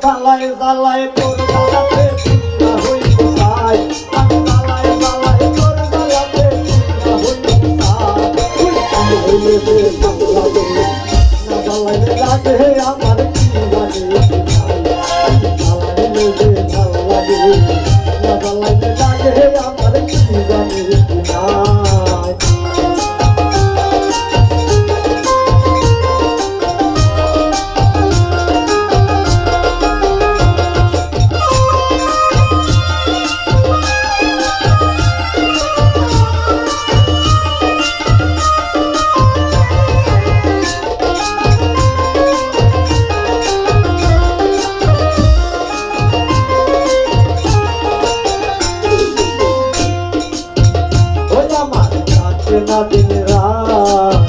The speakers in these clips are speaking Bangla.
জ্বালায় জ্বালায় তোর জ্বালাতে পুরা হইব ছাই, আমি জ্বালায় জ্বালায় তোর জ্বালাতে পুরা হইব ছাই। আমি হইলে যে ভাল লাগে না জ্বালাইলে লাগে আমার কি লাগে জ্বালাইলে যে ভাল লাগে না জ্বালাইলে লাগে আমার কি জানি নাই। না দিন রাত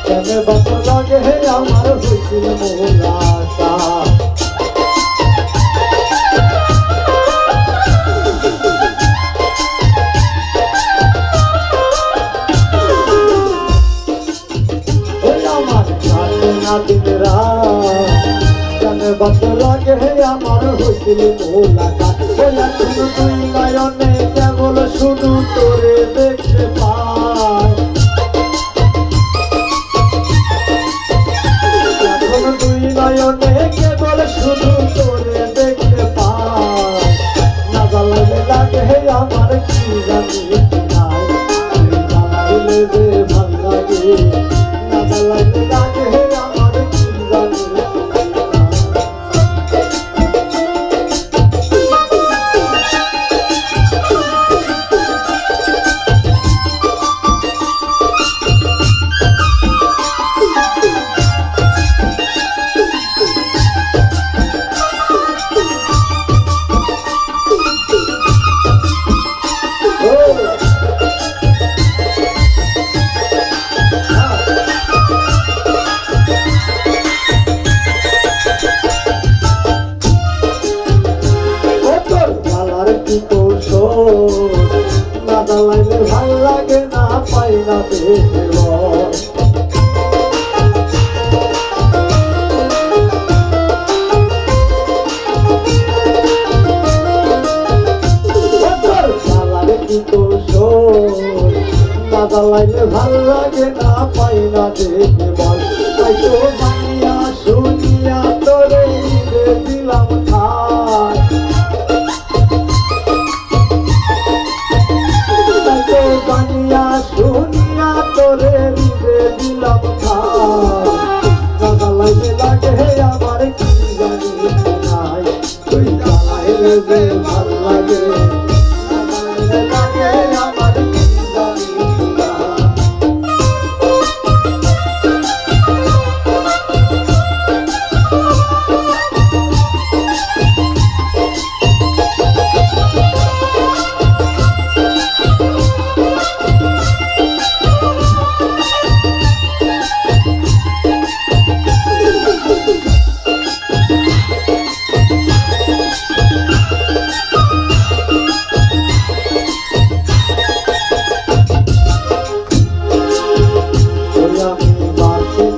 কেন বাত লাগে আমার হইছিল মোলাকাত। আমার কাছে না দিন রাত কেন বাত লাগে আমার হইছিল মোলাকাত। এখন তুই নয়নে কেবল শুধু তোরে দেখতে পাই, এখন তুই নয়নে কেবল শুধু তোরে দেখতে পাই। না জ্বালাইলে লাগে আমার কি জানি নাই, জ্বালাইলে যে ভাল লাগে না জ্বালাইলে লাগে আমার কি জানি। না জ্বালাইলে ভাল লাগে না পাই না দেখে না জ্বালাইলে ভাল লাগে না পাই না দেখে বল। তাই তো বানিয়া শুনিয়া তোরে দিলাম খাই, বানিয়া শুনিয়া তোরে দিলাম খাই। না জ্বালাইলে লাগে আমার কি জানি নাই, তুই জ্বালাইলে যে ভাল লাগে না জ্বালাইলে লাগে আমার কি জানি নাই।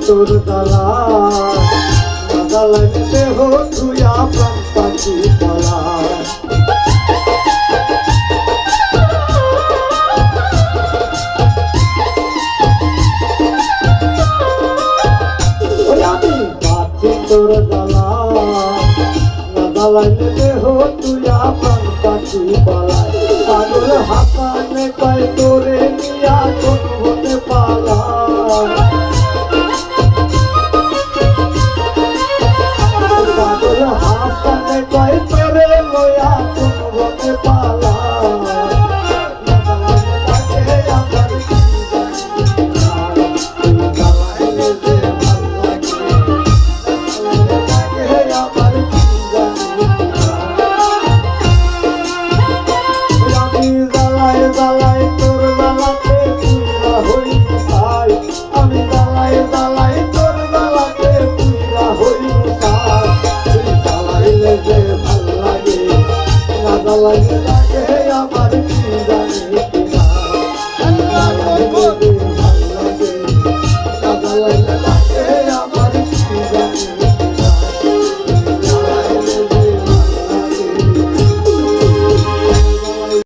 তোর জ্বালা না জ্বালাইতে হো তুইয়া প্রাণ পাখি বলা। আমি পাচ্ছি তোর জ্বালা না জ্বালাইতে হো তুইয়া প্রাণ পাখি বলা। পাগল হাসানে কয় তোরে নিয়া কোন হতে পালা, হাসানে কয় তোরে লয়া কোন হতে পালা। লাগে আমার কি জানি নাই, তুই জ্বালাইলে যে ভাল লাগে লাগে আমার কি জানি নাই। আমি জ্বালায় জ্বালায় তোর জ্বালাতে পুরা হইব ছাই, আমি জ্বালায় জ্বালায় তোর জ্বালাতে পুরা হইব ছাই। যে ভাল লাগে না জ্বালাইলে লাগে আমার